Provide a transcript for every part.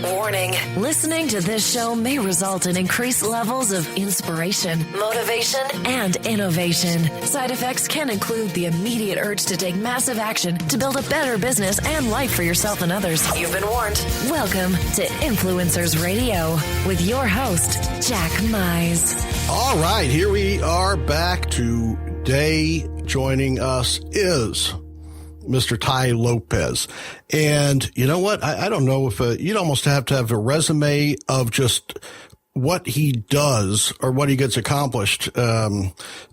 Warning, listening to this show may result in increased levels of inspiration, motivation, and innovation. Side effects can include the immediate urge to take massive action to build a better business and life for yourself and others. You've been warned. Welcome to Influencers Radio with your host, Jack Mize. All right, here we are back. Today joining us is Mr. Tai Lopez. And you know what? I don't know if you'd almost have to have a resume of just what he does or what he gets accomplished.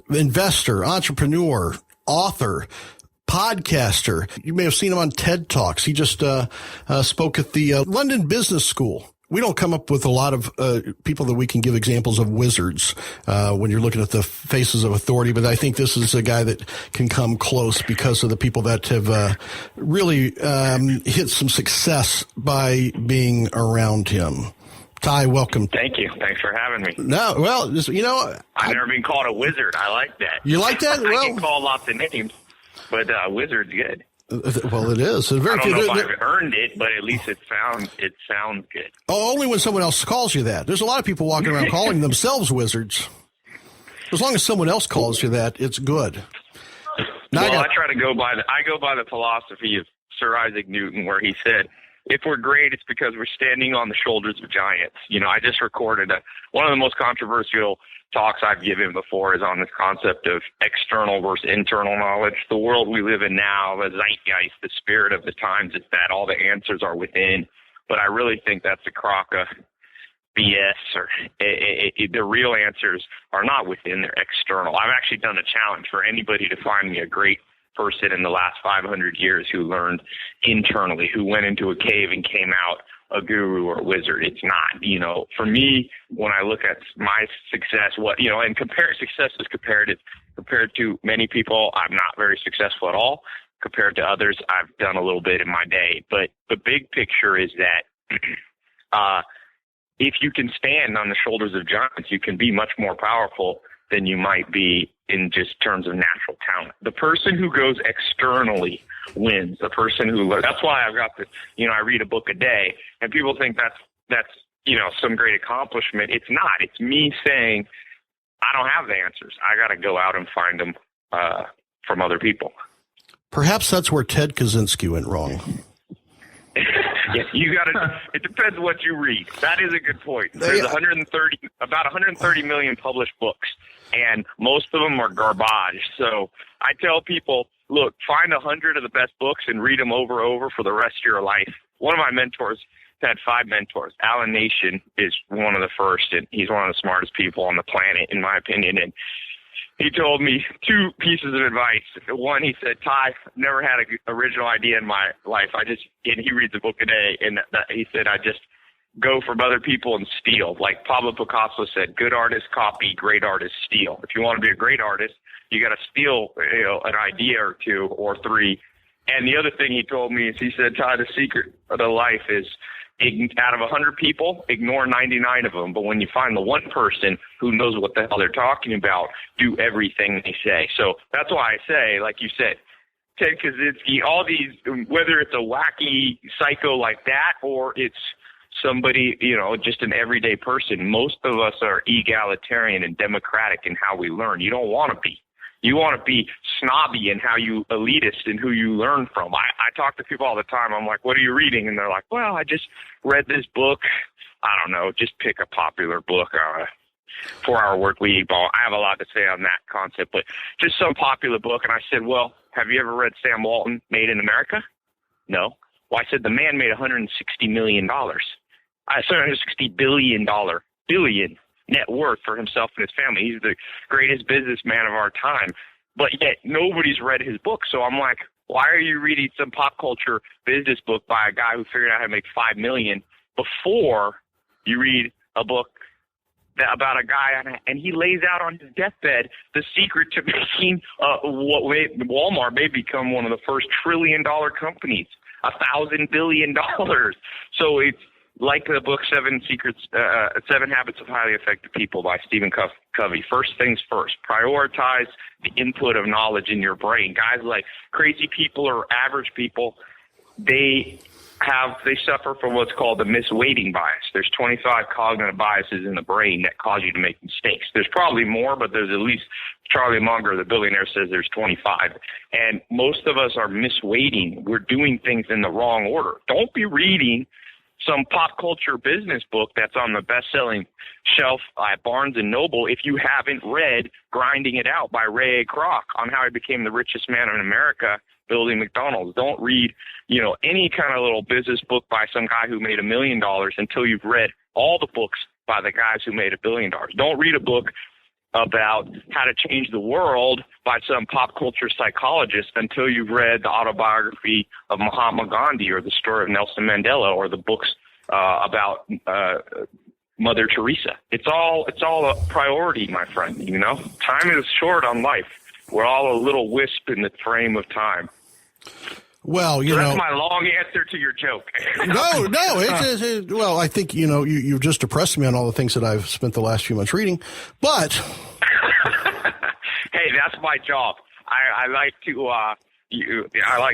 Investor, entrepreneur, author, podcaster. You may have seen him on TED Talks. He just spoke at the London Business School. We don't come up with a lot of people that we can give examples of wizards when you're looking at the faces of authority, but I think this is a guy that can come close because of the people that have really hit some success by being around him. Tai, welcome. Thank you. Thanks for having me. No, well, I've never been called a wizard. I like that. You like that? I get called lots of names, but wizard's good. Well, it is. I don't know if I've earned it, but at least it sounds good. Oh, only when someone else calls you that. There's a lot of people walking around calling themselves wizards. As long as someone else calls you that, it's good. Now I try to go by the philosophy of Sir Isaac Newton, where he said, if we're great, it's because we're standing on the shoulders of giants. You know, I just recorded one of the most controversial talks I've given before is on this concept of external versus internal knowledge. The world we live in now, the zeitgeist, the spirit of the times, is that all the answers are within. But I really think that's a crock of BS. Or the real answers are not within; they're external. I've actually done a challenge for anybody to find me a great person in the last 500 years who learned internally, who went into a cave and came out a guru or a wizard. It's not, for me, when I look at my success, success is comparative. Compared to many people, I'm not very successful at all. Compared to others, I've done a little bit in my day. But the big picture is that if you can stand on the shoulders of giants, you can be much more powerful than you might be in just terms of natural talent. The person who goes externally wins. The person who that's why I've got I read a book a day, and people think that's some great accomplishment. It's not. It's me saying I don't have the answers. I got to go out and find them from other people. Perhaps that's where Ted Kaczynski went wrong. Yes, it depends what you read. That is a good point. There's about 130 million published books, and most of them are garbage. So I tell people, look, find 100 of the best books and read them over and over for the rest of your life. One of my mentors had 5 mentors. Alan Nation is one of the first, and he's one of the smartest people on the planet, in my opinion. And he told me 2 pieces of advice. One, he said, Tai, never had an original idea in my life. And he reads a book a day, and he said, I just go from other people and steal. Like Pablo Picasso said, good artists copy, great artists steal. If you want to be a great artist, you got to steal, an idea or 2 or 3. And the other thing he told me is, he said, Tai, the secret of the life is, out of 100 people, ignore 99 of them. But when you find the one person who knows what the hell they're talking about, do everything they say. So that's why I say, like you said, Ted Kaczynski, all these, whether it's a wacky psycho like that or it's somebody, just an everyday person, most of us are egalitarian and democratic in how we learn. You don't want to be. You want to be snobby in how you elitist and who you learn from. I talk to people all the time. I'm like, what are you reading? And they're like, well, I just read this book. I don't know. Just pick a popular book, 4-Hour Work Week. I have a lot to say on that concept, but just some popular book. And I said, well, have you ever read Sam Walton, Made in America? No. Well, I said, the man made $160 million. I said $160 billion net worth for himself and his family. He's the greatest businessman of our time, but yet nobody's read his book. So I'm like, why are you reading some pop culture business book by a guy who figured out how to make $5 million before you read a book about a guy, and he lays out on his deathbed the secret to making Walmart may become one of the first $1 trillion companies, $1,000 billion. So it's like the book Seven Habits of Highly Effective People by Stephen Covey. First things first, prioritize the input of knowledge in your brain. Guys like crazy people or average people, they they suffer from what's called the misweighting bias. There's 25 cognitive biases in the brain that cause you to make mistakes. There's probably more, but there's at least Charlie Munger, the billionaire, says there's 25. And most of us are misweighting. We're doing things in the wrong order. Don't be reading some pop culture business book that's on the best-selling shelf at Barnes & Noble if you haven't read Grinding It Out by Ray Kroc on how he became the richest man in America building McDonald's. Don't read, any kind of little business book by some guy who made $1 million until you've read all the books by the guys who made $1 billion. Don't read a book about how to change the world by some pop culture psychologist until you've read the autobiography of Mahatma Gandhi or the story of Nelson Mandela or the books about Mother Teresa. It's all a priority, my friend. Time is short on life. We're all a little wisp in the frame of time. Well, that's my long answer to your joke. No. Well, I think, you've just depressed me on all the things that I've spent the last few months reading, but. Hey, that's my job. I like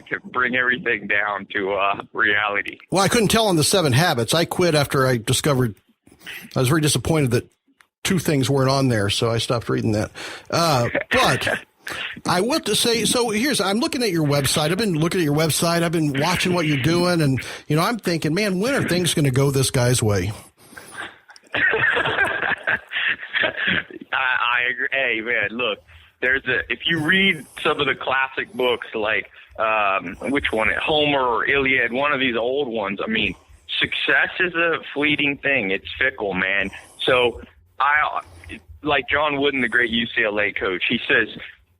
to bring everything down to reality. Well, I couldn't tell on the 7 Habits. I quit after I discovered, I was very disappointed that 2 things weren't on there. So I stopped reading that. But I want to say, so I'm looking at your website. I've been looking at your website. I've been watching what you're doing. And, I'm thinking, man, when are things going to go this guy's way? I agree. Hey, man, look, if you read some of the classic books, like, which one, Homer or Iliad, one of these old ones, I mean, success is a fleeting thing. It's fickle, man. So like John Wooden, the great UCLA coach, he says,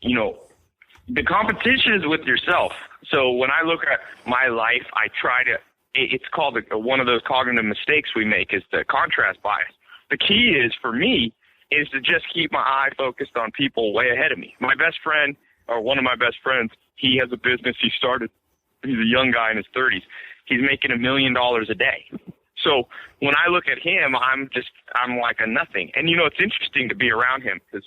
the competition is with yourself. So when I look at my life, I try to, it's called one of those cognitive mistakes we make is the contrast bias. The key is for me is to just keep my eye focused on people way ahead of me. My best friend, or one of my best friends, he has a business he started. He's a young guy in his 30s. He's making $1 million a day. So when I look at him, I'm like a nothing. And, it's interesting to be around him because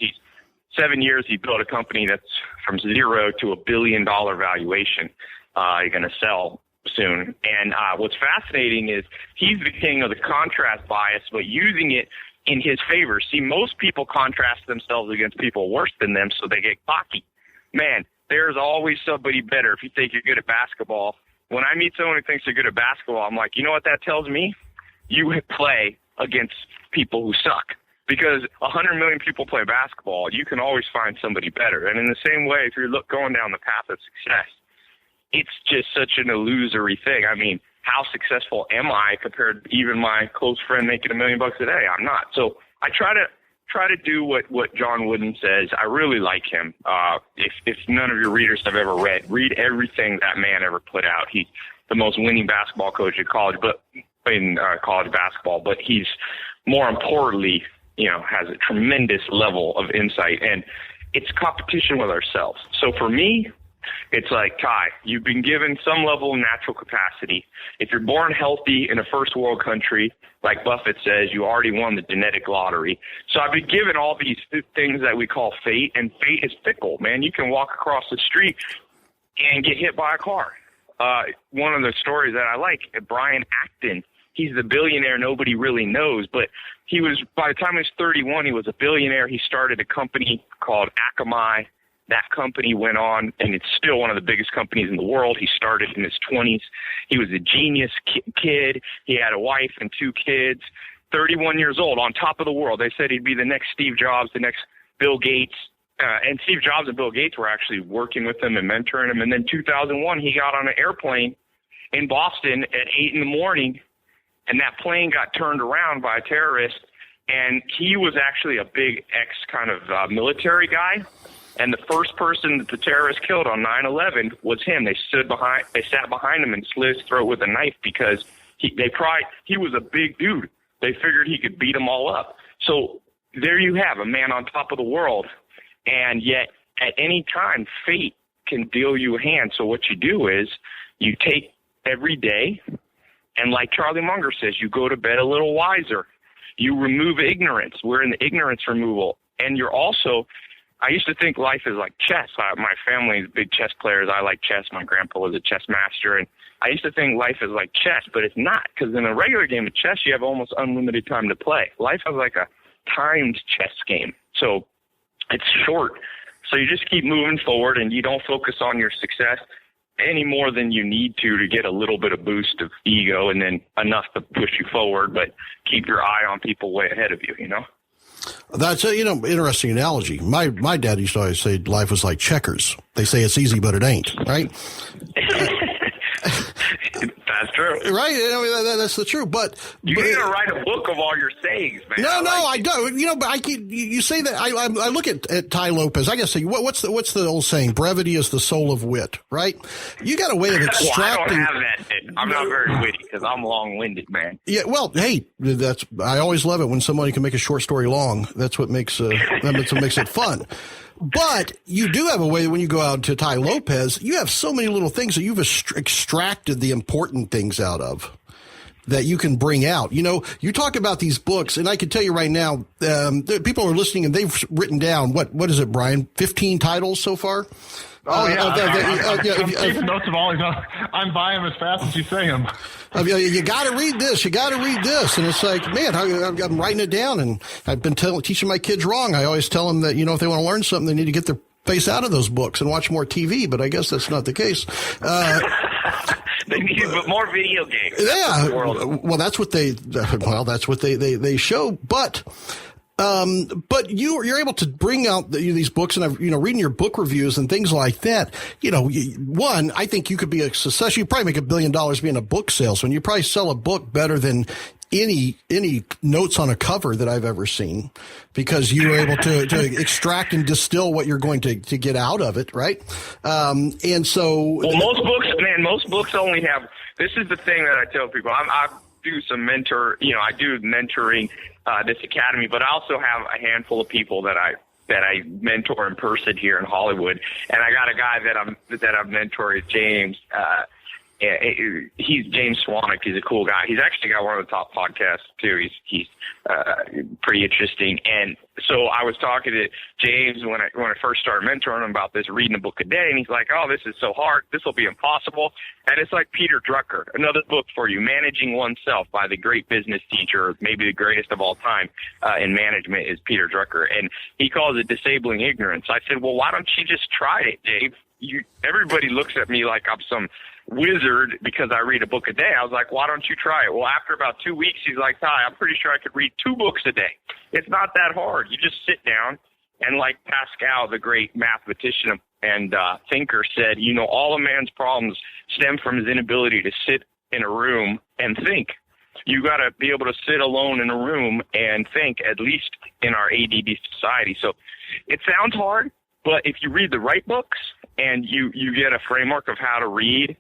7 years, he built a company that's from zero to $1 billion valuation. You're going to sell soon. And what's fascinating is he's the king of the contrast bias, but using it in his favor. See, most people contrast themselves against people worse than them, so they get cocky. Man, there's always somebody better. If you think you're good at basketball, when I meet someone who thinks they're good at basketball, I'm like, you know what that tells me? You play against people who suck. Because 100 million people play basketball, you can always find somebody better. And in the same way, if you're going down the path of success, it's just such an illusory thing. I mean, how successful am I compared to even my close friend making $1 million a day? I'm not. So I try to do what John Wooden says. I really like him. If none of your readers have ever read everything that man ever put out. He's the most winning basketball coach in college, college basketball. But he's more importantly, has a tremendous level of insight, and it's competition with ourselves. So for me, it's like, Tai, you've been given some level of natural capacity. If you're born healthy in a first world country, like Buffett says, you already won the genetic lottery. So I've been given all these things that we call fate, and fate is fickle, man. You can walk across the street and get hit by a car. One of the stories that I like, Brian Acton, he's the billionaire nobody really knows, but by the time he was 31, he was a billionaire. He started a company called Akamai. That company went on, and it's still one of the biggest companies in the world. He started in his 20s. He was a genius kid. He had a wife and 2 kids, 31 years old, on top of the world. They said he'd be the next Steve Jobs, the next Bill Gates. And Steve Jobs and Bill Gates were actually working with him and mentoring him. And then 2001, he got on an airplane in Boston at 8 in the morning, and that plane got turned around by a terrorist, and he was actually a big kind of military guy. And the first person that the terrorists killed on 9/11 was him. They sat behind him and slit his throat with a knife because he was a big dude. They figured he could beat them all up. So there you have a man on top of the world, and yet at any time fate can deal you a hand. So what you do is you take every day, and like Charlie Munger says, you go to bed a little wiser. You remove ignorance. We're in the ignorance removal. And you're also, I used to think life is like chess. My family is big chess players. I like chess. My grandpa was a chess master. And I used to think life is like chess, but it's not, because in a regular game of chess, you have almost unlimited time to play. Life is like a timed chess game, so it's short. So you just keep moving forward, and you don't focus on your success any more than you need to get a little bit of boost of ego, and then enough to push you forward, but keep your eye on people way ahead of you, you know? That's a, interesting analogy. My dad used to always say life was like checkers. They say it's easy, but it ain't, right? That's true. Right? That's the truth. But you need to write a book of all your sayings, man. No, I don't. But you say that. I look at Tai Lopez. I guess what's the old saying? Brevity is the soul of wit, right? You got a way of extracting. Well, I don't have that. I'm not very witty because I'm long-winded, man. Yeah. Well, hey, I always love it when somebody can make a short story long. That's what makes it fun. But you do have a way when you go out to Tai Lopez, you have so many little things that you've extracted the important things out of that you can bring out. You talk about these books, and I can tell you right now, people are listening and they've written down, what is it, Brian? 15 titles so far? Oh, yeah. I'm taking notes of all these. I'm buying them as fast as you say them. You got to read this. You got to read this. And it's like, man, I'm writing it down, and I've been teaching my kids wrong. I always tell them that, if they want to learn something, they need to get their face out of those books and watch more TV. But I guess that's not the case. They need more video games. Yeah. Well, that's what they show. But you're able to bring out these books, and reading your book reviews and things like that. One, I think you could be a success. You probably make $1 billion being a book salesman. You probably sell a book better than any notes on a cover that I've ever seen, because you were able to extract and distill what you're going to get out of it, right? And so, well, most books only have. This is the thing that I tell people. I do some I do mentoring. This academy, but I also have a handful of people that I mentor in person here in Hollywood, and I got a guy that I'm mentoring, James. He's James Swanwick. He's a cool guy. He's actually got one of the top podcasts too. He's pretty interesting. And so I was talking to James when I first started mentoring him about this, reading a book a day, and he's like, "Oh, this is so hard. This will be impossible." And it's like Peter Drucker, another book for you, Managing Oneself by the great business teacher, maybe the greatest of all time in management, is Peter Drucker, and he calls it disabling ignorance. I said, "Well, why don't you just try it, Dave? Everybody looks at me like I'm some wizard because I read a book a day." I was like, "Why don't you try it?" Well, after about 2 weeks, he's like, "Ty, I'm pretty sure I could read 2 books a day. It's not that hard. You just sit down." And like Pascal, the great mathematician and thinker, said, all a man's problems stem from his inability to sit in a room and think. You got to be able to sit alone in a room and think, at least in our ADD society. So it sounds hard, but if you read the right books and you get a framework of how to read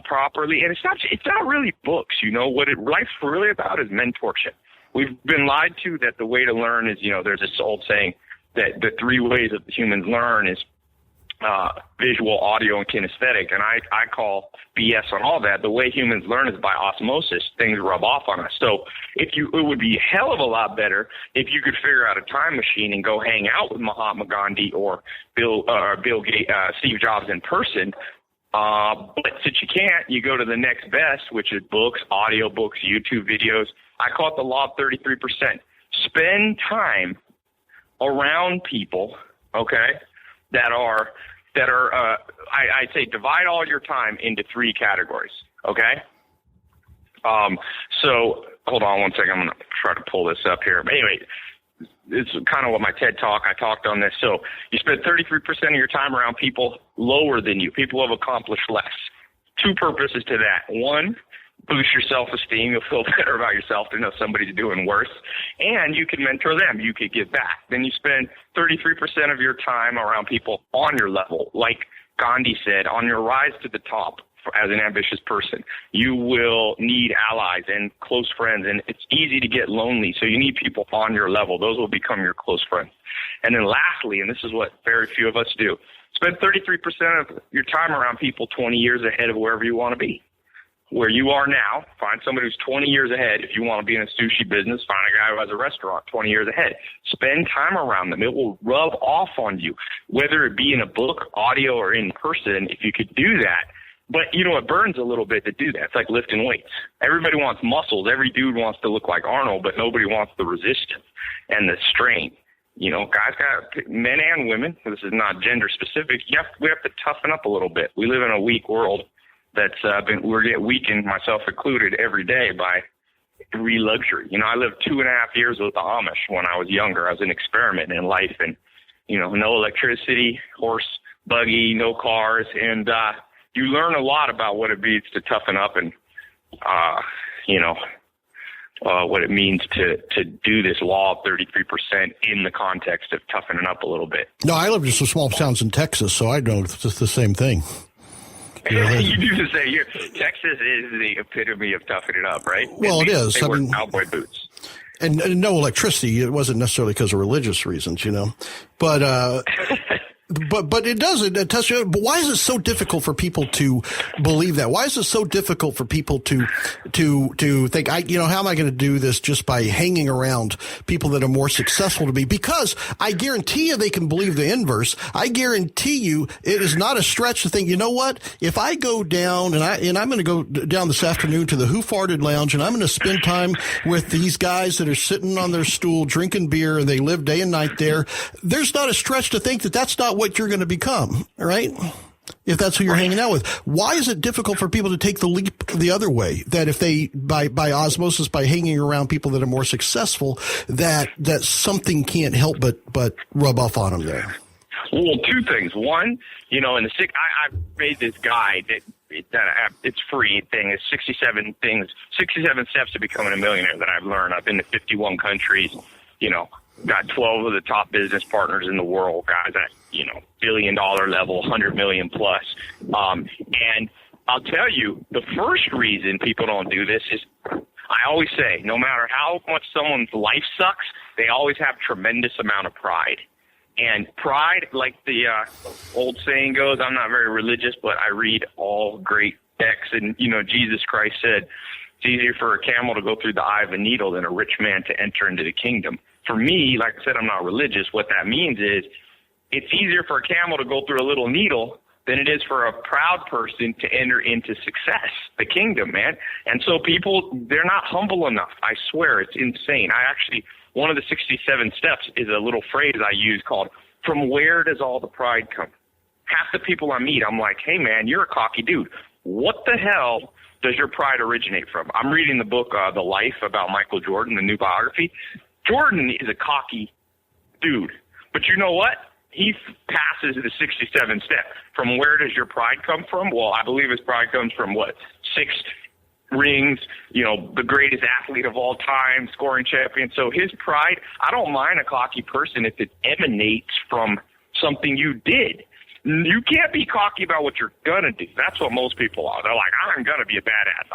properly, and it's not really books, what life's really about is mentorship. We've been lied to that the way to learn is, there's this old saying that the 3 ways that humans learn is visual, audio, and kinesthetic, and I call BS on all that. The way humans learn is by osmosis. Things rub off on us. So it would be a hell of a lot better if you could figure out a time machine and go hang out with Mahatma Gandhi or Bill Gates, Steve Jobs in person. But since you can't, you go to the next best, which is books, audio books, YouTube videos. I call it the law of 33%. Spend time around people, okay, that are I'd say divide all your time into 3 categories, okay? So hold on one second. I'm going to try to pull this up here. But anyway, it's kind of what my TED Talk, I talked on this. So you spend 33% of your time around people lower than you, people who have accomplished less. 2 purposes to that. 1, boost your self-esteem. You'll feel better about yourself to know somebody's doing worse. And you can mentor them. You could give back. Then you spend 33% of your time around people on your level. Like Gandhi said, on your rise to the top as an ambitious person, you will need allies and close friends. And it's easy to get lonely, so you need people on your level. Those will become your close friends. And then lastly, and this is what very few of us do, spend 33% of your time around people 20 years ahead of wherever you want to be. Where you are now, find somebody who's 20 years ahead. If you want to be in a sushi business, find a guy who has a restaurant 20 years ahead. Spend time around them. It will rub off on you, whether it be in a book, audio, or in person. If you could do that, But, it burns a little bit to do that. It's like lifting weights. Everybody wants muscles. Every dude wants to look like Arnold, but nobody wants the resistance and the strain. Guys got, men and women, this is not gender specific, we have to toughen up a little bit. We live in a weak world that's we're getting weakened, myself included, every day by luxury. I lived 2.5 years with the Amish when I was younger. I was an experiment in life, and, no electricity, horse, buggy, no cars, and you learn a lot about what it means to toughen up and, what it means to do this law of 33% in the context of toughening up a little bit. No, I lived in some small towns in Texas, so I know it's just the same thing. You do the same. Texas is the epitome of toughening up, right? Well, it is. They wear cowboy boots. And no electricity. It wasn't necessarily because of religious reasons, But But it does. It touches you. But why is it so difficult for people to believe that? Why is it so difficult for people to think, how am I going to do this just by hanging around people that are more successful to me? Because I guarantee you they can believe the inverse. I guarantee you it is not a stretch to think, you know what? If I go down and I'm going to go down this afternoon to the Who Farted Lounge and I'm going to spend time with these guys that are sitting on their stool drinking beer and they live day and night there, there's not a stretch to think that that's not what you're going to become, right? If that's who you're hanging out with. Why is it difficult for people to take the leap the other way? That if they, by osmosis, by hanging around people that are more successful, that something can't help but rub off on them there? Well, two things. One, in the I made this guide that it's free thing. It's 67 steps to becoming a millionaire that I've learned. I've been to 51 countries, got 12 of the top business partners in the world, guys at, $1 billion level, 100 million plus. And I'll tell you, the first reason people don't do this is, I always say, no matter how much someone's life sucks, they always have tremendous amount of pride. And pride, like the old saying goes, I'm not very religious, but I read all great texts. And, Jesus Christ said, it's easier for a camel to go through the eye of a needle than a rich man to enter into the kingdom. For me, like I said, I'm not religious. What that means is it's easier for a camel to go through a little needle than it is for a proud person to enter into success, the kingdom, man. And so people, they're not humble enough. I swear, it's insane. One of the 67 steps is a little phrase I use called, from where does all the pride come? Half the people I meet, I'm like, hey, man, you're a cocky dude. What the hell does your pride originate from? I'm reading the book, The Life, about Michael Jordan, the new biography. Jordan is a cocky dude. But you know what? He passes the 67 step. From where does your pride come from? Well, I believe his pride comes from 6 rings, the greatest athlete of all time, scoring champion. So his pride, I don't mind a cocky person if it emanates from something you did. You can't be cocky about what you're going to do. That's what most people are. They're like, I'm going to be a badass.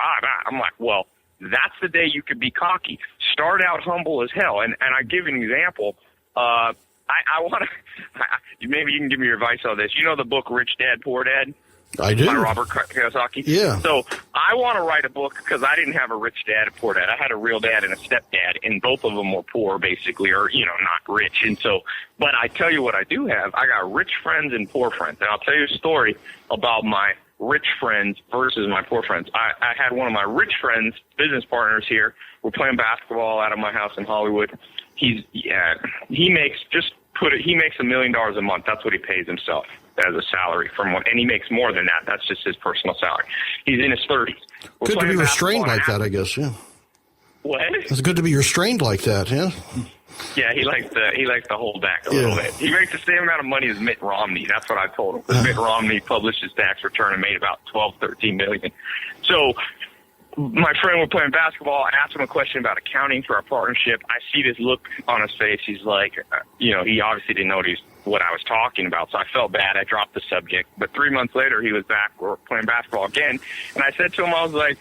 I'm like, well, that's the day you could be cocky. Start out humble as hell. And I give you an example. I want to, maybe you can give me your advice on this. You know the book Rich Dad, Poor Dad? I do. By Robert Kiyosaki? Yeah. So I want to write a book because I didn't have a rich dad, a poor dad. I had a real dad and a stepdad, and both of them were poor, basically, or, not rich. And so, but I tell you what I do have. I got rich friends and poor friends. And I'll tell you a story about my rich friends versus my poor friends. I had one of my rich friends, business partners here. We're playing basketball out of my house in Hollywood. He makes $1 million a month. That's what he pays himself as a salary and he makes more than that. That's just his personal salary. He's in his 30s. Good to be restrained like that, I guess. Yeah. What? It's good to be restrained like that. Yeah. Yeah, he likes to hold back a little bit. He makes the same amount of money as Mitt Romney. That's what I told him. Mitt Romney published his tax return and made about $13 million. So my friend was playing basketball. I asked him a question about accounting for our partnership. I see this look on his face. He's like, he obviously didn't know what I was talking about, so I felt bad. I dropped the subject. But 3 months later, he was back. We're playing basketball again. And I said to him, I was like,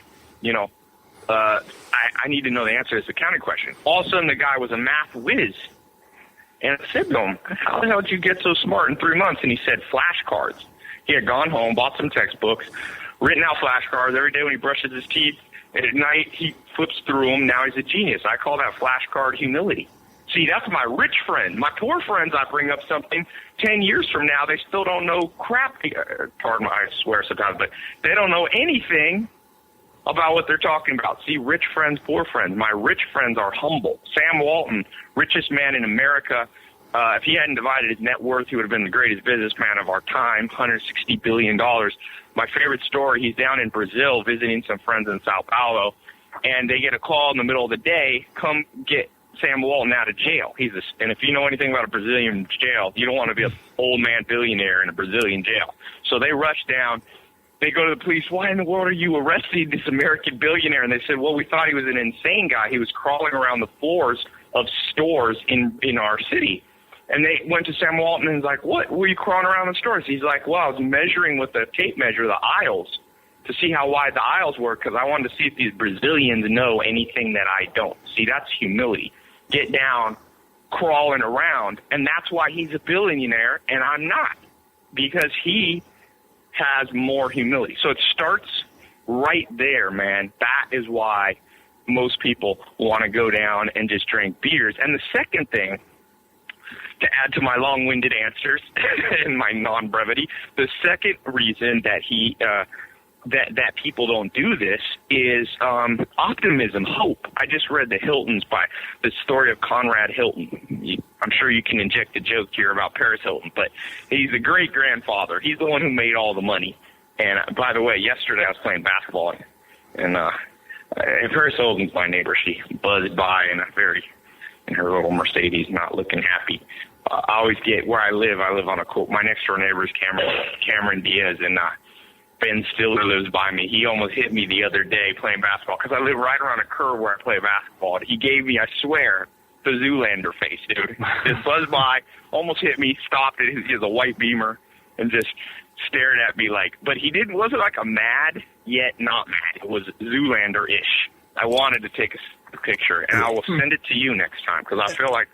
I need to know the answer to this accounting question. All of a sudden, the guy was a math whiz. And I said to him, how the hell did you get so smart in 3 months? And he said, flashcards. He had gone home, bought some textbooks, written out flashcards every day when he brushes his teeth. And at night, he flips through them. Now he's a genius. I call that flashcard humility. See, that's my rich friend. My poor friends, I bring up something 10 years from now, they still don't know crap. Pardon, I swear sometimes, but they don't know anything about what they're talking about. See, rich friends, poor friends. My rich friends are humble. Sam Walton, richest man in America. If he hadn't divided his net worth, he would have been the greatest businessman of our time, $160 billion. My favorite story, he's down in Brazil visiting some friends in Sao Paulo, and they get a call in the middle of the day, come get Sam Walton out of jail. And if you know anything about a Brazilian jail, you don't want to be an old man billionaire in a Brazilian jail. So they rush down. They go to the police. Why in the world are you arresting this American billionaire? And they said, well, we thought he was an insane guy. He was crawling around the floors of stores in our city. And they went to Sam Walton and was like, what? Were you crawling around the stores? He's like, well, I was measuring with a tape measure the aisles to see how wide the aisles were because I wanted to see if these Brazilians know anything that I don't. See, that's humility. Get down, crawling around. And that's why he's a billionaire and I'm not, because he has more humility. So it starts right there, man. That is why most people want to go down and just drink beers. And the second thing, to add to my long-winded answers and my non-brevity, the second reason that that people don't do this is optimism, hope. I just read the story of Conrad Hilton. I'm sure you can inject a joke here about Paris Hilton, but he's a great-grandfather. He's the one who made all the money. And by the way, yesterday I was playing basketball, and Paris Hilton's my neighbor. She buzzed by in her little Mercedes, not looking happy. I always get where I live on my next door neighbor is Cameron Diaz, and Ben Stiller lives by me. He almost hit me the other day playing basketball because I live right around a curve where I play basketball. He gave me, I swear, the Zoolander face, dude. Just buzzed by, almost hit me, stopped it. He has a white Beamer and just stared at me but he wasn't like a mad yet not mad. It was Zoolander-ish. I wanted to take a picture, and I will send it to you next time because I feel like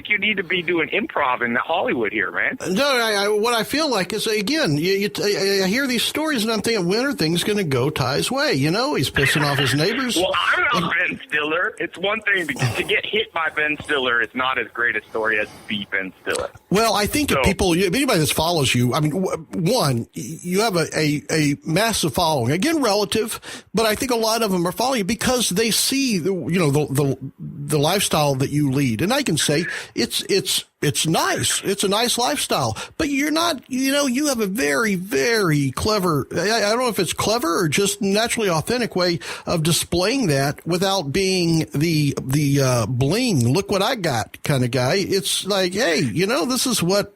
you need to be doing improv in Hollywood here, man. No, what I feel like is, again, I hear these stories, and I'm thinking, when are things going to go Ty's way? You know, he's pissing off his neighbors. Well, I'm not Ben Stiller. It's one thing to get hit by Ben Stiller. It's not as great a story as to be Ben Stiller. Well, I think if anybody that follows you, I mean, one, you have a massive following. Again, relative, but I think a lot of them are following you because they see, the lifestyle that you lead. And I can say, it's nice. It's a nice lifestyle, but you're not, you have a very, very clever, I don't know if it's clever or just naturally authentic way of displaying that without being the bling, look what I got kind of guy. It's like, hey, this is what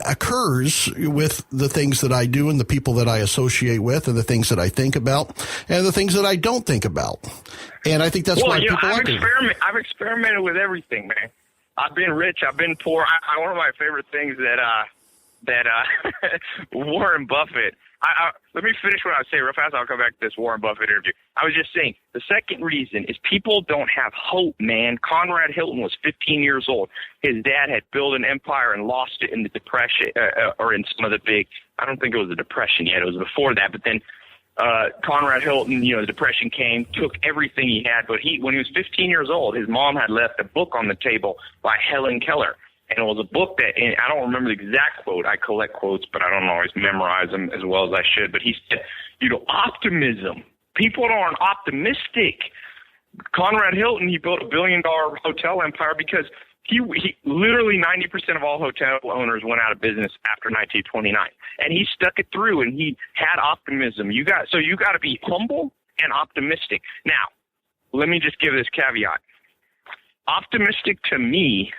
occurs with the things that I do and the people that I associate with and the things that I think about and the things that I don't think about. And I think that's why people like it. I've experimented with everything, man. I've been rich. I've been poor. One of my favorite things that Warren Buffett. Let me finish what I was saying real fast. I'll come back to this Warren Buffett interview. I was just saying the second reason is people don't have hope, man. Conrad Hilton was 15 years old. His dad had built an empire and lost it in the Depression, or in some of the big. I don't think it was the Depression yet. It was before that. But then Conrad Hilton, the Depression came, took everything he had. But when he was 15 years old, his mom had left a book on the table by Helen Keller. And it was a book that, and I don't remember the exact quote. I collect quotes, but I don't always memorize them as well as I should. But he said, optimism. People aren't optimistic. Conrad Hilton, he built $1 billion hotel empire because he literally 90% of all hotel owners went out of business after 1929. And he stuck it through, and he had optimism. You got to be humble and optimistic. Now, let me just give this caveat. Optimistic to me,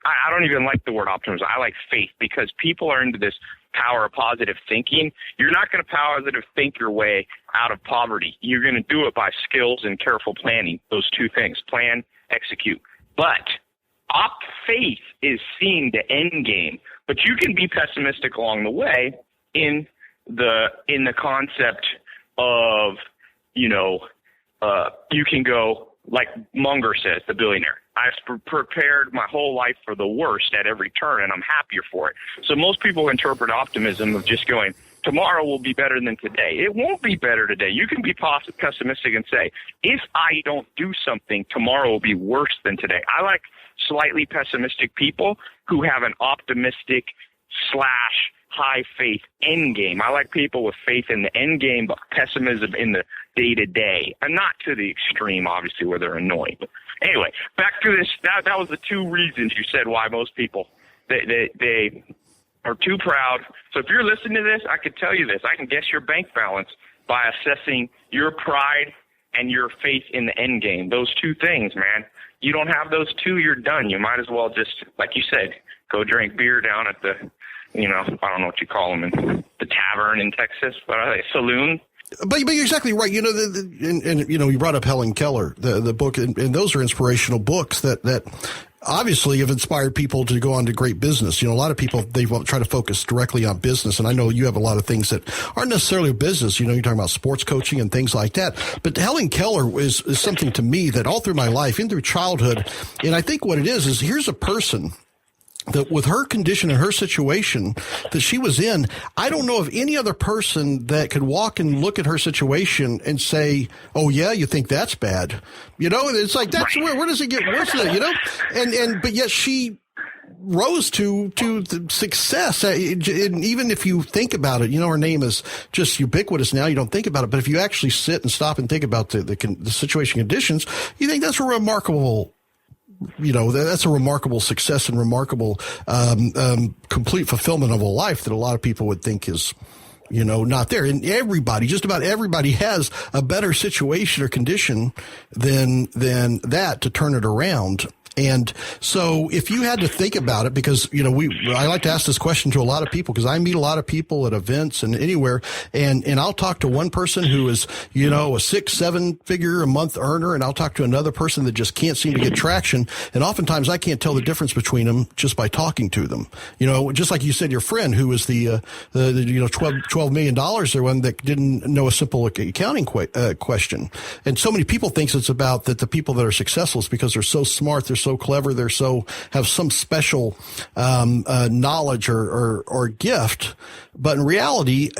I don't even like the word optimism. I like faith because people are into this power of positive thinking. You're not going to positive think your way out of poverty. You're going to do it by skills and careful planning, those two things, plan, execute. But faith is seeing the end game. But you can be pessimistic along the way in the concept of, you can go, like Munger says, the billionaire. I've prepared my whole life for the worst at every turn, and I'm happier for it. So most people interpret optimism of just going, tomorrow will be better than today. It won't be better today. You can be pessimistic and say, if I don't do something, tomorrow will be worse than today. I like slightly pessimistic people who have an optimistic / high faith end game. I like people with faith in the end game, but pessimism in the day to day, and not to the extreme, obviously, where they're annoying. But anyway, back to this. That was the two reasons you said why most people they are too proud. So if you're listening to this, I could tell you this. I can guess your bank balance by assessing your pride and your faith in the end game. Those two things, man. You don't have those two, you're done. You might as well just, like you said, go drink beer down at the, I don't know what you call them, in the tavern in Texas. What are they, saloon? But you're exactly right. You brought up Helen Keller, the book, and those are inspirational books that obviously have inspired people to go on to great business. A lot of people, they try to focus directly on business. And I know you have a lot of things that aren't necessarily business. You're talking about sports coaching and things like that. But Helen Keller is something to me that all through my life, in through childhood, and I think what it is here's a person that with her condition and her situation that she was in, I don't know of any other person that could walk and look at her situation and say, oh yeah, you think that's bad. It's like, that's where does it get worse than that, but yet she rose to the success. And even if you think about it, her name is just ubiquitous now. You don't think about it, but if you actually sit and stop and think about the situation conditions, you think that's a remarkable that's a remarkable success and remarkable complete fulfillment of a life that a lot of people would think is, not there. And just about everybody has a better situation or condition than that to turn it around. And so if you had to think about it, because, I like to ask this question to a lot of people because I meet a lot of people at events and anywhere, and I'll talk to one person who is, a 6-7 figure a month earner, and I'll talk to another person that just can't seem to get traction. And oftentimes I can't tell the difference between them just by talking to them. Just like you said, your friend who was the $12 million or one that didn't know a simple accounting question. And so many people think it's about that the people that are successful is because they're so smart, they're so clever, they're have some special knowledge or gift, but in reality,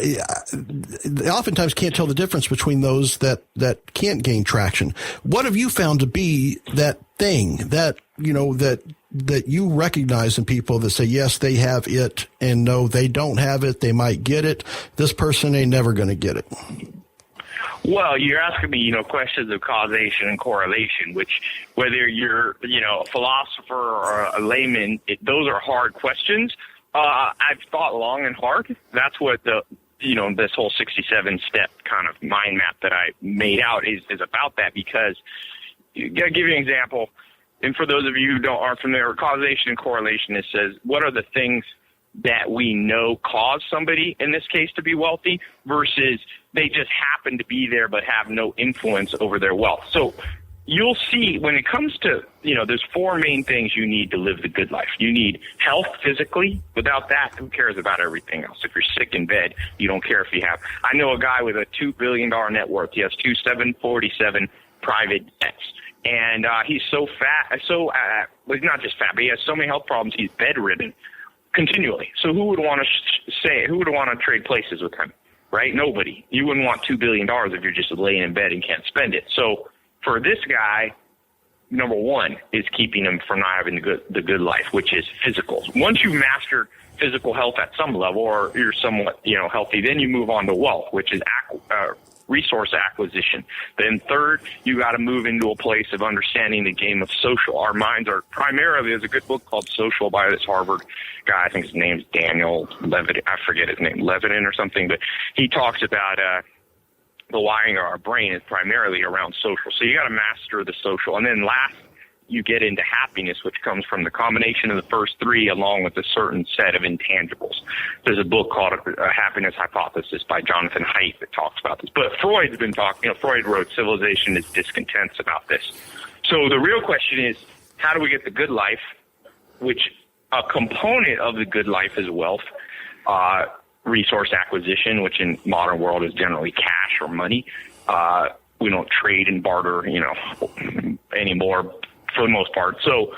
they oftentimes can't tell the difference between those that can't gain traction. What have you found to be that thing that that you recognize in people that say yes, they have it, and no, they don't have it, they might get it, this person ain't never going to get it? Well, you're asking me, questions of causation and correlation, which whether you're, a philosopher or a layman, those are hard questions. I've thought long and hard. That's what this whole 67-step kind of mind map that I made out is about that, because I'll give you an example. And for those of you who aren't familiar with causation and correlation, it says, what are the things that we know cause somebody, in this case, to be wealthy versus they just happen to be there but have no influence over their wealth. So you'll see when it comes to, there's four main things you need to live the good life. You need health physically. Without that, who cares about everything else? If you're sick in bed, you don't care if you have. I know a guy with a $2 billion net worth. He has 747 private jets. And he's so fat, well, he's not just fat, but he has so many health problems, he's bedridden continually. So who would want to trade places with him, right? Nobody. You wouldn't want $2 billion if you're just laying in bed and can't spend it. So for this guy, number one is keeping him from not having the good life, which is physical. Once you've mastered physical health at some level, or you're somewhat, healthy, then you move on to wealth, which is resource acquisition. Then third, you got to move into a place of understanding the game of social. Our minds are primarily, there's a good book called Social by this Harvard guy. I think his name's Daniel Levitin. I forget his name, Levitin or something, but he talks about the wiring of our brain is primarily around social. So you got to master the social. And then last, you get into happiness, which comes from the combination of the first three along with a certain set of intangibles. There's a book called Happiness Hypothesis by Jonathan Haidt that talks about this. But Freud's been talking, Freud wrote Civilization is Discontents about this. So the real question is, how do we get the good life, which a component of the good life is wealth, resource acquisition, which in modern world is generally cash or money. We don't trade and barter, anymore for the most part. So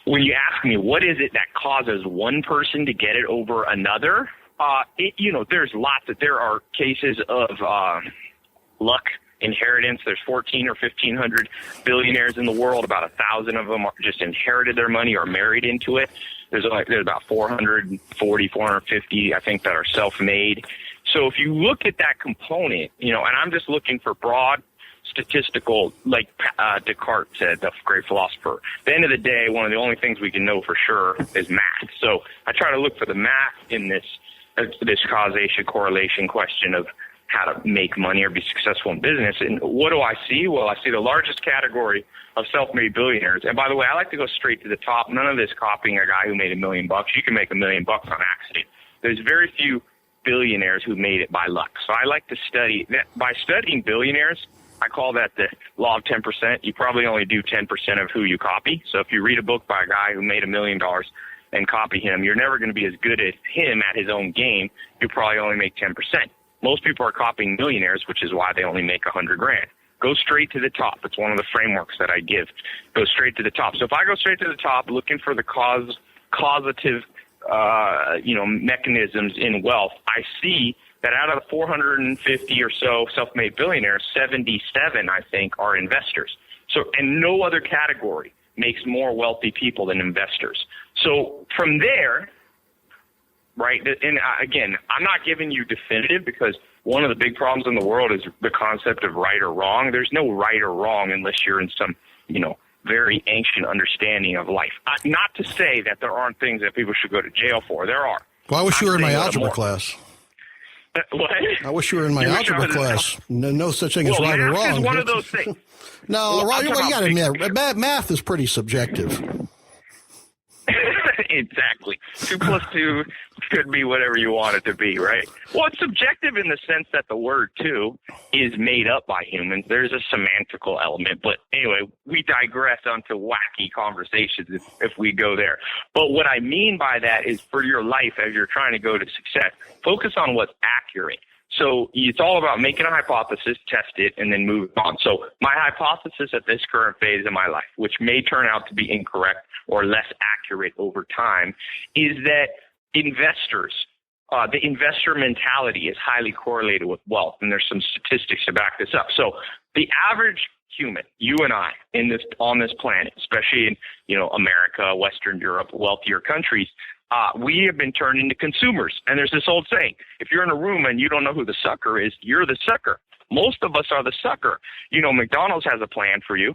when you ask me, what is it that causes one person to get it over another? there are cases of luck, inheritance. There's 1,400 or 1,500 billionaires in the world. About 1,000 of them are just inherited their money or married into it. There's about 440, 450, I think, that are self-made. So if you look at that component, and I'm just looking for broad statistical, like Descartes said, the great philosopher. At the end of the day, one of the only things we can know for sure is math. So I try to look for the math in this causation correlation question of how to make money or be successful in business. And what do I see? Well, I see the largest category of self-made billionaires. And by the way, I like to go straight to the top. None of this copying a guy who made $1 million. You can make $1 million on accident. There's very few billionaires who made it by luck. So I like to study that. By studying billionaires, I call that the law of 10%. You probably only do 10% of who you copy. So if you read a book by a guy who made $1 million and copy him, you're never going to be as good as him at his own game. You probably only make 10%. Most people are copying millionaires, which is why they only make $100,000. Go straight to the top. It's one of the frameworks that I give. Go straight to the top. So if I go straight to the top, looking for the causative, mechanisms in wealth, I see that out of the 450 or so self-made billionaires, 77, I think, are investors. So, and no other category makes more wealthy people than investors. So from there, right, and again, I'm not giving you definitive, because one of the big problems in the world is the concept of right or wrong. There's no right or wrong unless you're in some, very ancient understanding of life. Not to say that there aren't things that people should go to jail for. There are. Well, I wish you were in my algebra class. What? I wish you were in my algebra class. No such thing as right or wrong. Math is one of those things. No, right. You got to admit, math is pretty subjective. Exactly. 2 + 2 could be whatever you want it to be, right? Well, it's subjective in the sense that the word two is made up by humans. There's a semantical element. But anyway, we digress onto wacky conversations if we go there. But what I mean by that is, for your life, as you're trying to go to success, focus on what's accurate. So it's all about making a hypothesis, test it, and then move on. So my hypothesis at this current phase of my life, which may turn out to be incorrect or less accurate over time, is that investors, the investor mentality is highly correlated with wealth. And there's some statistics to back this up. So the average human, you and I, on this planet, especially in, America, Western Europe, wealthier countries, we have been turned into consumers. And there's this old saying, if you're in a room and you don't know who the sucker is, you're the sucker. Most of us are the sucker. McDonald's has a plan for you.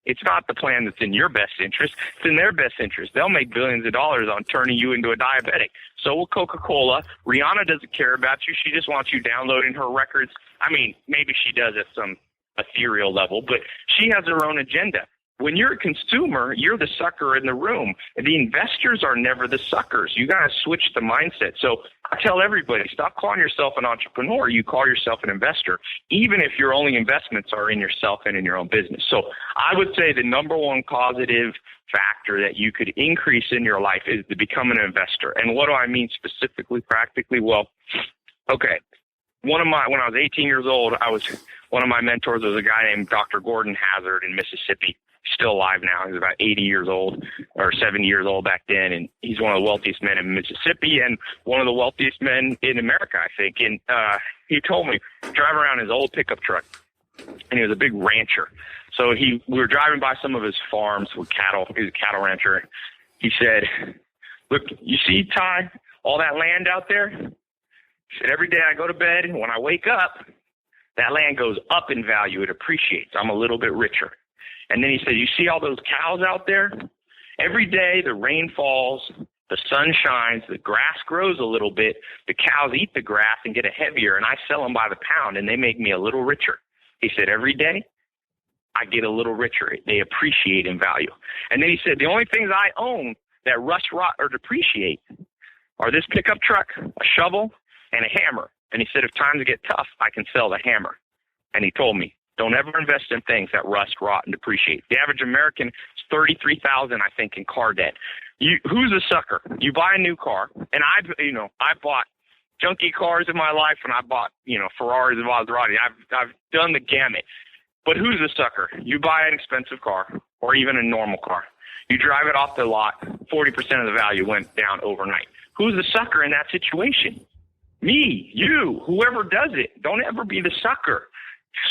It's not the plan that's in your best interest. It's in their best interest. They'll make billions of dollars on turning you into a diabetic. So will Coca-Cola. Rihanna doesn't care about you. She just wants you downloading her records. I mean, maybe she does at some ethereal level, but she has her own agenda. When you're a consumer, you're the sucker in the room. The investors are never the suckers. You got to switch the mindset. So I tell everybody, stop calling yourself an entrepreneur. You call yourself an investor, even if your only investments are in yourself and in your own business. So I would say the number one causative factor that you could increase in your life is to become an investor. And what do I mean specifically, practically? Well, okay. When I was 18 years old, one of my mentors was a guy named Dr. Gordon Hazard in Mississippi. Still alive now. He's about 80 years old or 70 years old back then. And he's one of the wealthiest men in Mississippi and one of the wealthiest men in America, I think. And he told me, drive around his old pickup truck. And he was a big rancher. So we were driving by some of his farms with cattle. He's a cattle rancher. He said, look, you see, Ty, all that land out there? He said, every day I go to bed, when I wake up, that land goes up in value. It appreciates. I'm a little bit richer. And then he said, you see all those cows out there? Every day the rain falls, the sun shines, the grass grows a little bit, the cows eat the grass and get heavier, and I sell them by the pound, and they make me a little richer. He said, every day I get a little richer. They appreciate in value. And then he said, the only things I own that rust, rot, or depreciate are this pickup truck, a shovel, and a hammer. And he said, if times get tough, I can sell the hammer. And he told me, don't ever invest in things that rust, rot, and depreciate. The average American is $33,000, I think, in car debt. Who's a sucker? You buy a new car, and I bought junky cars in my life, and I bought Ferraris and Maserati. I've done the gamut. But who's a sucker? You buy an expensive car, or even a normal car. You drive it off the lot. 40% of the value went down overnight. Who's the sucker in that situation? Me, you, whoever does it, don't ever be the sucker.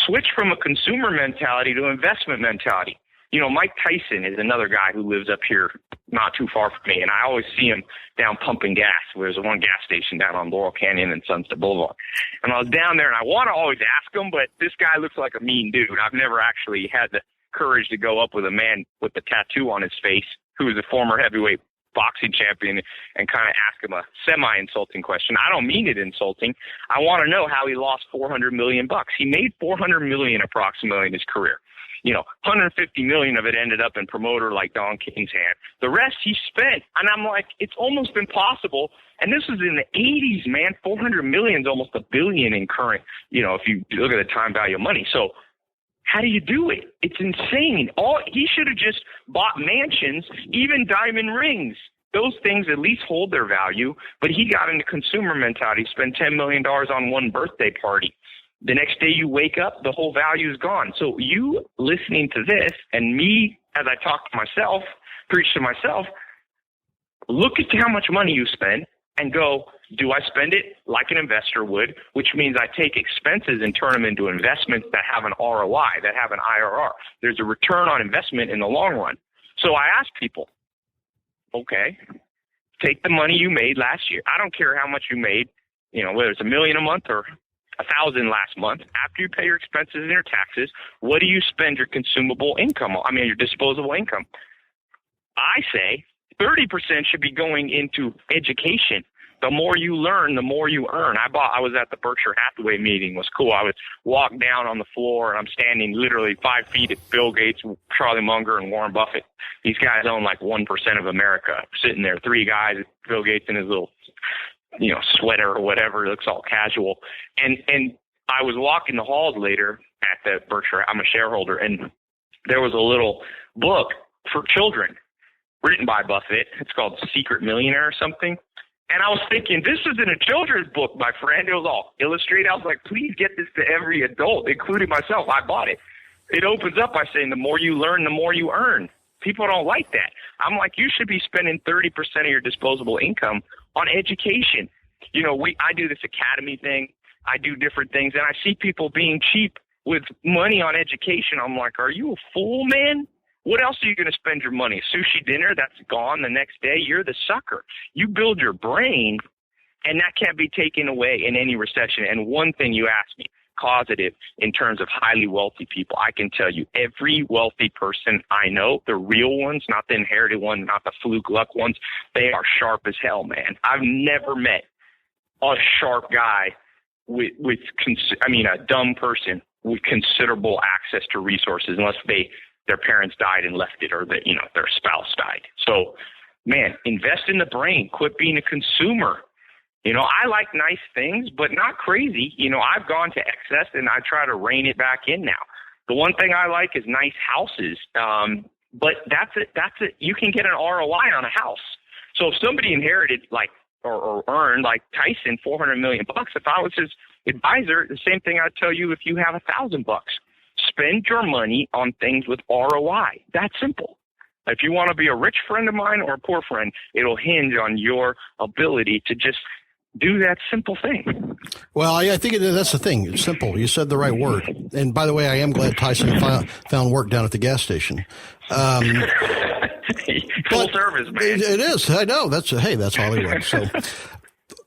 Switch from a consumer mentality to investment mentality. You know, Mike Tyson is another guy who lives up here not too far from me, and I always see him down pumping gas. There's one gas station down on Laurel Canyon and Sunset Boulevard. And I was down there, and I want to always ask him, but this guy looks like a mean dude. I've never actually had the courage to go up with a man with a tattoo on his face who is a former heavyweight boxing champion and kind of ask him a semi-insulting question. I don't mean it insulting. I want to know how he lost $400 million. He made $400 million approximately in his career. You know, $150 million of it ended up in promoter like Don King's hand. The rest he spent. And I'm like, it's almost impossible. And this was in the 80s, man. $400 million is almost $1 billion in current, you know, if you look at the time value of money. So how do you do it? It's insane. He should have just bought mansions, even diamond rings. Those things at least hold their value. But he got into consumer mentality, spent $10 million on one birthday party. The next day you wake up, the whole value is gone. So you listening to this and me, as I talk to myself, preach to myself, look at how much money you spend and go, do I spend it like an investor would, which means I take expenses and turn them into investments that have an ROI, that have an IRR. There's a return on investment in the long run. So I ask people, okay, take the money you made last year. I don't care how much you made, you know, whether it's $1 million a month or $1,000 last month. After you pay your expenses and your taxes, what do you spend your consumable income on? I mean, your disposable income. I say 30% should be going into education. The more you learn, the more you earn. I was at the Berkshire Hathaway meeting. It was cool. I was walked down on the floor, and I'm standing literally 5 feet at Bill Gates, Charlie Munger, and Warren Buffett. These guys own like 1% of America. Sitting there, 3 guys, Bill Gates in his little, you know, sweater or whatever. It looks all casual. And I was walking the halls later at the Berkshire. I'm a shareholder, and there was a little book for children written by Buffett. It's called Secret Millionaire or something. And I was thinking, this isn't a children's book, my friend. It was all illustrated. I was like, please get this to every adult, including myself. I bought it. It opens up by saying the more you learn, the more you earn. People don't like that. I'm like, you should be spending 30% of your disposable income on education. You know, I do this academy thing. I do different things, and I see people being cheap with money on education. I'm like, are you a fool, man? What else are you going to spend your money? Sushi dinner that's gone the next day? You're the sucker. You build your brain, and that can't be taken away in any recession. And one thing you asked me, causative in terms of highly wealthy people, I can tell you every wealthy person I know, the real ones, not the inherited ones, not the fluke luck ones, they are sharp as hell, man. I've never met a sharp guy a dumb person with considerable access to resources unless their parents died and left it, or their spouse died. So, man, invest in the brain. Quit being a consumer. You know, I like nice things, but not crazy. You know, I've gone to excess, and I try to rein it back in now. The one thing I like is nice houses, but that's it. You can get an ROI on a house. So if somebody inherited or earned like Tyson $400 million, if I was his advisor, the same thing I'd tell you if you have $1,000. Spend your money on things with ROI. That's simple. If you want to be a rich friend of mine or a poor friend, it'll hinge on your ability to just do that simple thing. Well, I think that's the thing. It's simple. You said the right word. And by the way, I am glad Tyson found work down at the gas station. Full service, man. It is. I know. That's Hollywood. So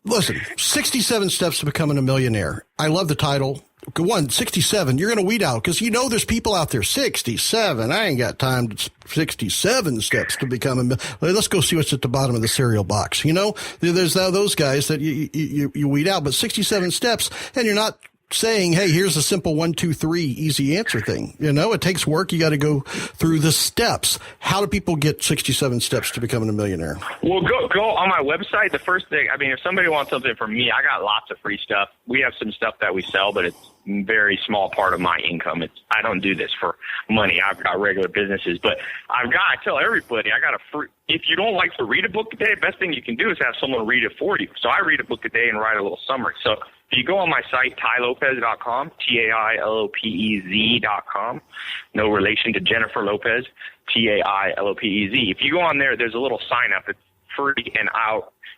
listen, 67 steps to becoming a millionaire. I love the title. 67, you're going to weed out because there's people out there. 67, I ain't got time to 67 steps to become a. Let's go see what's at the bottom of the cereal box. You know, there's now those guys that you weed out, but 67 steps, and you're not saying, hey, here's a simple 1, 2, 3 easy answer thing. You know, it takes work. You got to go through the steps. How do people get 67 steps to becoming a millionaire? Well, go on my website. The first thing, if somebody wants something from me, I got lots of free stuff. We have some stuff that we sell, but it's a very small part of my income. I don't do this for money. I've got regular businesses, but I tell everybody, I got a free. If you don't like to read a book a day, the best thing you can do is have someone read it for you. So I read a book a day and write a little summary. So if you go on my site, tailopez.com, TAILOPEZ.com, no relation to Jennifer Lopez, TAILOPEZ. If you go on there, there's a little sign up. It's free, and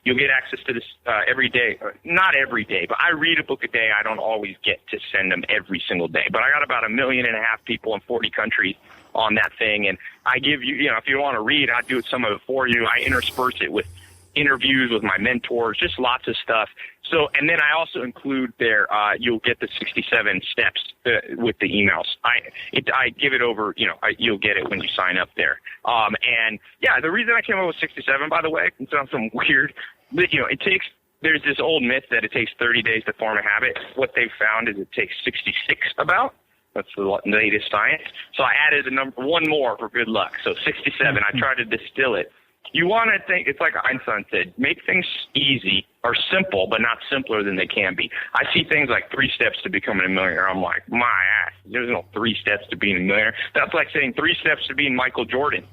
You'll get access to this every day. Not every day, but I read a book a day. I don't always get to send them every single day. But I got about 1.5 million people in 40 countries on that thing. And I give you, if you want to read, I do some of it for you. I intersperse it with interviews with my mentors, just lots of stuff. So, and then I also include there, you'll get the 67 steps with the emails. I give it over, you'll get it when you sign up there. And yeah, the reason I came up with 67, by the way, it sounds some weird, but there's this old myth that it takes 30 days to form a habit. What they've found is it takes 66 about. That's the latest science. So I added one more for good luck. So 67, I tried to distill it. You want to think, it's like Einstein said, make things easy or simple, but not simpler than they can be. I see things like 3 steps to becoming a millionaire. I'm like, my ass, there's no 3 steps to being a millionaire. That's like saying 3 steps to being Michael Jordan.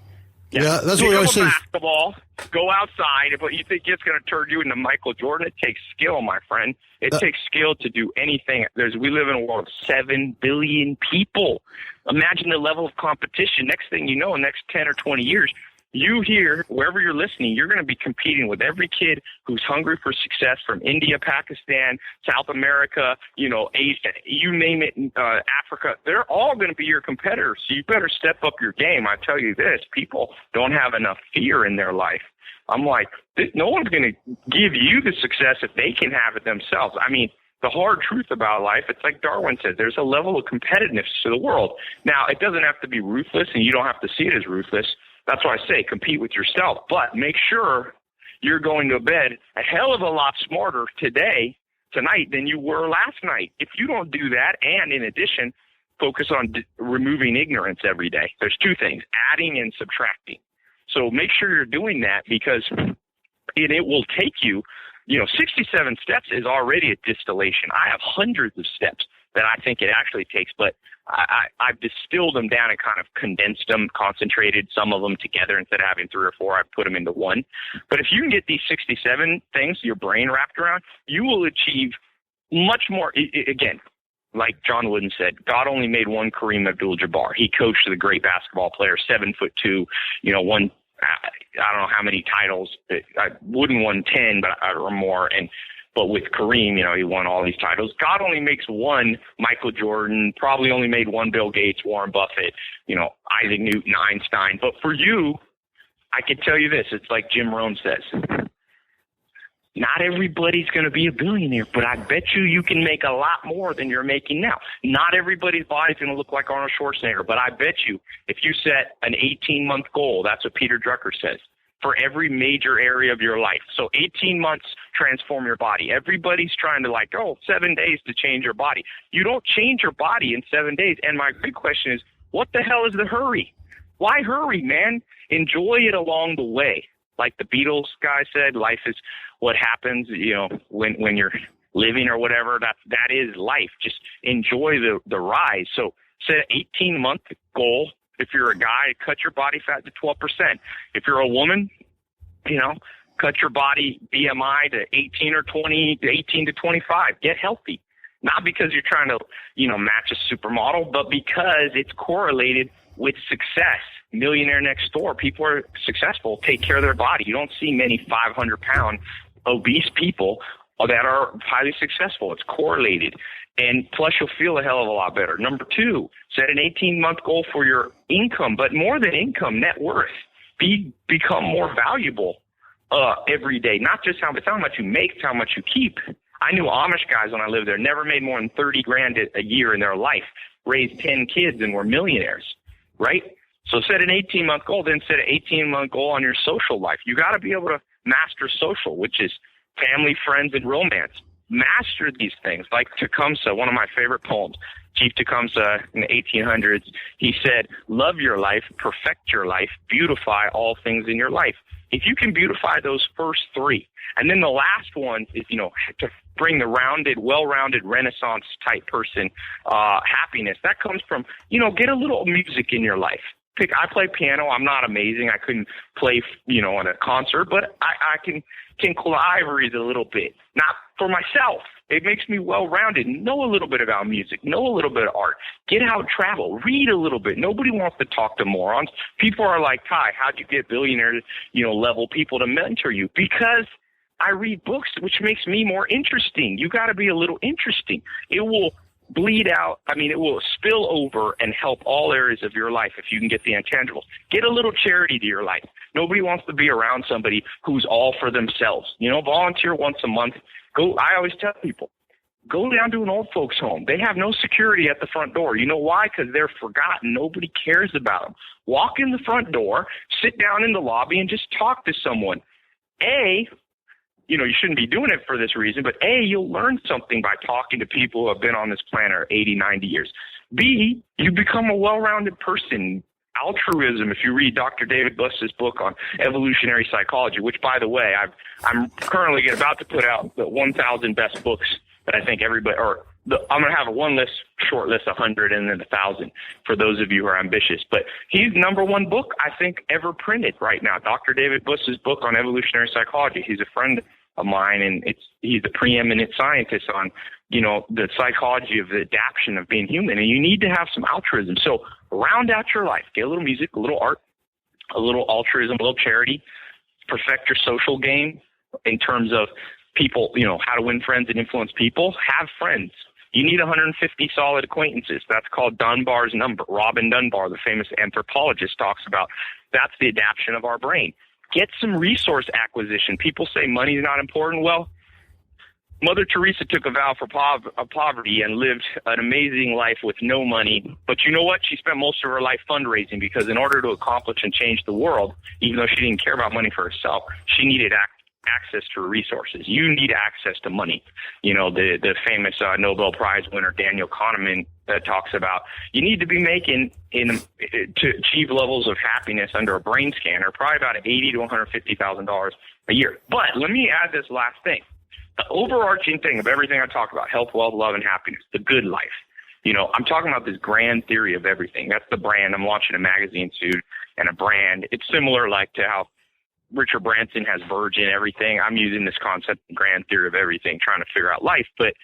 Yeah, that's what I say. Basketball, go outside, but you think it's going to turn you into Michael Jordan? It takes skill, my friend. It takes skill to do anything. We live in a world of 7 billion people. Imagine the level of competition. Next thing you know, in the next 10 or 20 years, you here, wherever you're listening, you're going to be competing with every kid who's hungry for success from India, Pakistan, South America, Asia, you name it, Africa. They're all going to be your competitors. So you better step up your game. I tell you this, people don't have enough fear in their life. I'm like, no one's going to give you the success if they can have it themselves. I mean, the hard truth about life, it's like Darwin said, there's a level of competitiveness to the world. Now, it doesn't have to be ruthless, and you don't have to see it as ruthless. That's why I say compete with yourself, but make sure you're going to bed a hell of a lot smarter tonight than you were last night. If you don't do that, and in addition, focus on removing ignorance every day. There's 2 things, adding and subtracting. So make sure you're doing that, because it will take you, 67 steps is already a distillation. I have hundreds of steps that I think it actually takes, but I've distilled them down and kind of condensed them, concentrated some of them together. Instead of having 3 or 4, I've put them into one. But if you can get these 67 things, your brain wrapped around, you will achieve much more. Again, like John Wooden said, God only made one Kareem Abdul-Jabbar. He coached the great basketball player, 7'2", won I don't know how many titles. Wooden won 10, or more, But with Kareem, he won all these titles. God only makes one Michael Jordan, probably only made one Bill Gates, Warren Buffett, Isaac Newton, Einstein. But for you, I can tell you this. It's like Jim Rohn says. Not everybody's going to be a billionaire, but I bet you can make a lot more than you're making now. Not everybody's body's going to look like Arnold Schwarzenegger, but I bet you if you set an 18-month goal, that's what Peter Drucker says, for every major area of your life. So 18 months, transform your body. Everybody's trying to 7 days to change your body. You don't change your body in 7 days. And my big question is, what the hell is the hurry? Why hurry, man? Enjoy it along the way. Like the Beatles guy said, life is what happens, when you're living or whatever. That is life. Just enjoy the ride. So set an 18-month goal. If you're a guy, cut your body fat to 12%. If you're a woman, cut your body BMI to 18 or 20, 18 to 25. Get healthy. Not because you're trying to, match a supermodel, but because it's correlated with success. Millionaire next door. People are successful, take care of their body. You don't see many 500-pound obese people that are highly successful. It's correlated. And plus, you'll feel a hell of a lot better. Number 2, set an 18-month goal for your income, but more than income, net worth. Become more valuable every day. Not just how much you make, it's how much you keep. I knew Amish guys when I lived there, never made more than $30,000 a year in their life, raised 10 kids, and were millionaires, right? So set an 18-month goal, then set an 18-month goal on your social life. You got to be able to master social, which is family, friends, and romance. Master these things. Like Tecumseh, one of my favorite poems, Chief Tecumseh in the 1800s, he said, love your life, perfect your life, beautify all things in your life. If you can beautify those first 3, and then the last one is, to bring the well-rounded Renaissance-type person happiness, that comes from, get a little music in your life. I play piano. I'm not amazing. I couldn't play, in a concert, but I can tinkle ivories a little bit. Not for myself. It makes me well-rounded. Know a little bit about music. Know a little bit of art. Get out, travel. Read a little bit. Nobody wants to talk to morons. People are like, Tai, how'd you get billionaire, level people to mentor you? Because I read books, which makes me more interesting. You got to be a little interesting. It will bleed out. I mean, it will spill over and help all areas of your life if you can get the intangibles. Get a little charity to your life. Nobody wants to be around somebody who's all for themselves. Volunteer once a month. I always tell people, go down to an old folks home. They have no security at the front door. You know why? Because they're forgotten. Nobody cares about them. Walk in the front door, sit down in the lobby, and just talk to someone. You shouldn't be doing it for this reason, but you'll learn something by talking to people who have been on this planet 80, 90 years. B, you become a well-rounded person. Altruism, if you read Dr. David Buss's book on evolutionary psychology, which, by the way, I'm currently about to put out the 1,000 best books that I think everybody, I'm going to have short list, 100 and then 1,000 for those of you who are ambitious. But he's number one book, I think, ever printed right now. Dr. David Buss's book on evolutionary psychology. He's a friend of mine, and he's a preeminent scientist on, the psychology of the adaptation of being human. And you need to have some altruism. So round out your life. Get a little music, a little art, a little altruism, a little charity. Perfect your social game in terms of people, how to win friends and influence people. Have friends. You need 150 solid acquaintances. That's called Dunbar's number. Robin Dunbar, the famous anthropologist, talks about that's the adaptation of our brain. Get some resource acquisition. People say money is not important. Well, Mother Teresa took a vow for poverty and lived an amazing life with no money. But you know what? She spent most of her life fundraising because in order to accomplish and change the world, even though she didn't care about money for herself, she needed access to resources. You need access to money. The famous Nobel Prize winner Daniel Kahneman talks about you need to be making to achieve levels of happiness under a brain scanner probably about $80,000 to $150,000 a year. But let me add this last thing. The overarching thing of everything I talk about, health, wealth, love, and happiness, the good life. I'm talking about this grand theory of everything. That's the brand. I'm launching a magazine soon and a brand. It's similar like to how Richard Branson has Virgin, everything. I'm using this concept, grand theory of everything, trying to figure out life. But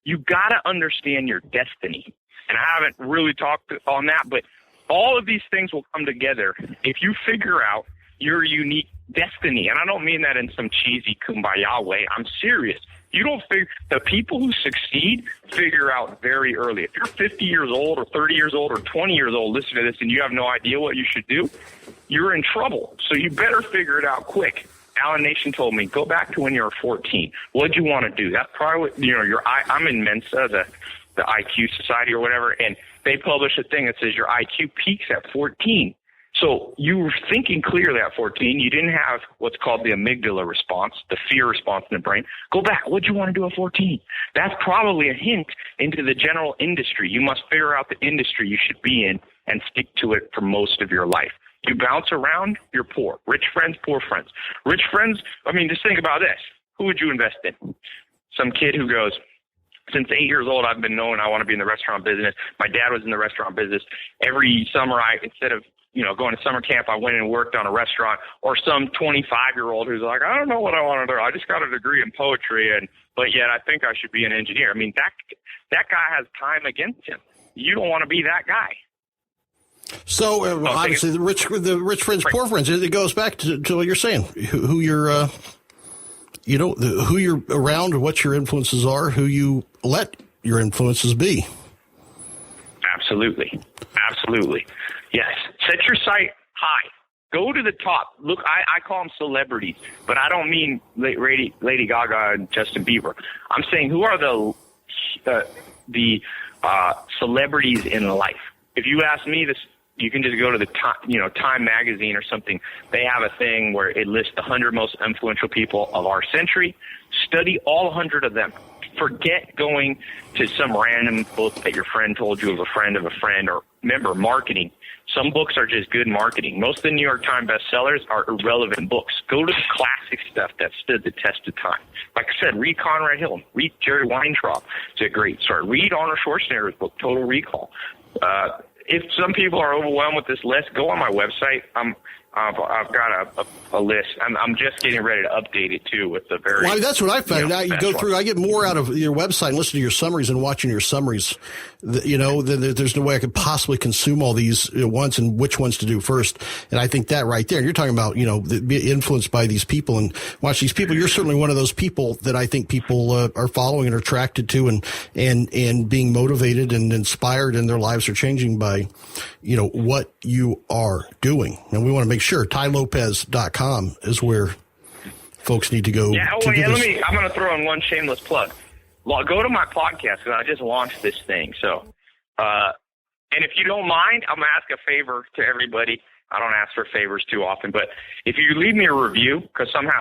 you got to understand your destiny. And I haven't really talked on that, but all of these things will come together if you figure out your unique destiny. And I don't mean that in some cheesy kumbaya way. I'm serious. You don't figure the people who succeed figure out very early. If you're 50 years old or 30 years old or 20 years old, listen to this, and you have no idea what you should do, you're in trouble. So you better figure it out quick. Alan Nation told me, go back to when you were 14. What'd you want to do? That's probably, I'm in MENSA, the IQ Society or whatever, and they publish a thing that says your IQ peaks at 14. So you were thinking clearly at 14. You didn't have what's called the amygdala response, the fear response in the brain. Go back. What'd you want to do at 14? That's probably a hint into the general industry. You must figure out the industry you should be in and stick to it for most of your life. You bounce around, you're poor. Rich friends, poor friends. Rich friends, just think about this. Who would you invest in? Some kid who goes, since 8 years old, I've been known I want to be in the restaurant business. My dad was in the restaurant business. Every summer, instead of going to summer camp, I went and worked on a restaurant. Or some 25-year-old who's like, I don't know what I want to do. I just got a degree in poetry, but yet I think I should be an engineer. That guy has time against him. You don't want to be that guy. So obviously, the rich friends, poor friends. It goes back to what you're saying. Who you're, who you're around, what your influences are, who you let your influences be. Absolutely. Yes. Set your sight high. Go to the top. Look, I call them celebrities, but I don't mean Lady Gaga and Justin Bieber. I'm saying who are the celebrities in life. If you ask me this, you can just go to the Time magazine or something. They have a thing where it lists the 100 most influential people of our century. Study all 100 of them. Forget going to some random book that your friend told you of a friend, or remember, marketing. Some books are just good marketing. Most of the New York Times bestsellers are irrelevant books. Go to the classic stuff that stood the test of time. Like I said, read Conrad Hilton, read Jerry Weintraub. It's a great start. Read Arnold Schwarzenegger's book, Total Recall. If some people are overwhelmed with this list, go on my website. I've got a list. I'm just getting ready to update it too with the very. Well, that's what I found. You go through. I get more out of your website and listen to your summaries and watching your summaries. There's no way I could possibly consume all these at once and which ones to do first. And I think that right there, you're talking about be influenced by these people and watch these people. You're certainly one of those people that I think people are following and are attracted to and being motivated and inspired, and their lives are changing by what you are doing. And we want to make sure TaiLopez.com is where folks need to go. Yeah, I'm going to throw in one shameless plug. Well, go to my podcast because I just launched this thing. So, and if you don't mind, I'm going to ask a favor to everybody. I don't ask for favors too often, but if you leave me a review, because somehow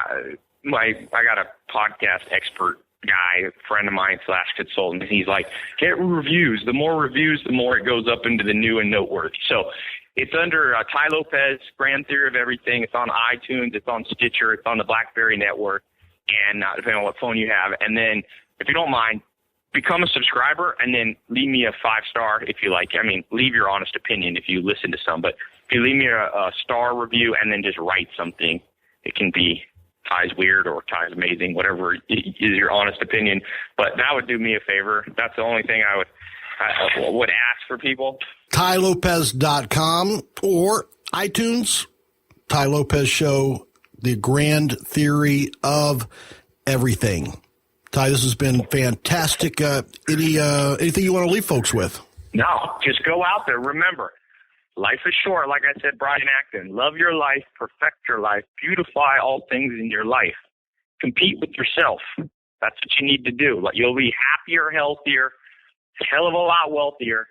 I got a podcast expert guy, a friend of mine / consultant, and he's like, get reviews. The more reviews, the more it goes up into the new and noteworthy. So it's under Tai Lopez, Grand Theory of Everything. It's on iTunes. It's on Stitcher. It's on the BlackBerry Network, and depending on what phone you have. And then, if you don't mind, become a subscriber and then leave me a 5-star if you like. I mean, leave your honest opinion if you listen to some. But if you leave me a star review and then just write something, it can be Ty's weird or Ty's amazing, whatever is your honest opinion. But that would do me a favor. That's the only thing I would ask for people. TaiLopez.com or iTunes, Tai Lopez Show, the Grand Theory of Everything. Tai, this has been fantastic. Anything you want to leave folks with? No, just go out there. Remember, life is short, like I said, Brian Acton. Love your life, perfect your life, beautify all things in your life. Compete with yourself. That's what you need to do. You'll be happier, healthier, a hell of a lot wealthier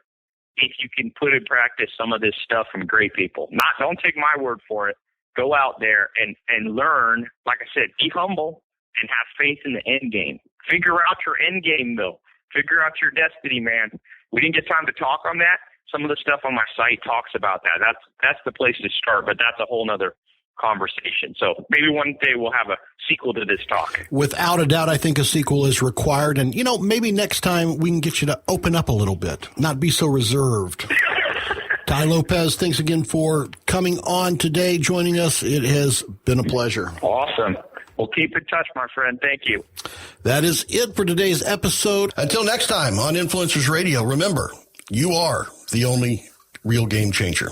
if you can put in practice some of this stuff from great people. Don't take my word for it. Go out there and learn. Like I said, be humble and have faith in the end game. Figure out your end game, though. Figure out your destiny, man. We didn't get time to talk on that. Some of the stuff on my site talks about that. That's the place to start, but that's a whole nother conversation. So maybe one day we'll have a sequel to this talk. Without a doubt, I think a sequel is required. And, maybe next time we can get you to open up a little bit, not be so reserved. Tai Lopez, thanks again for coming on today, joining us. It has been a pleasure. Awesome. Well, keep in touch, my friend. Thank you. That is it for today's episode. Until next time on Influencers Radio, remember, you are the only real game changer.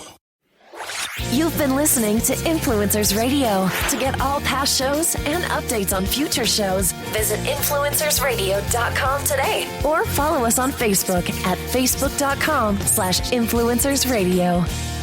You've been listening to Influencers Radio. To get all past shows and updates on future shows, visit influencersradio.com today or follow us on Facebook at facebook.com/influencersradio.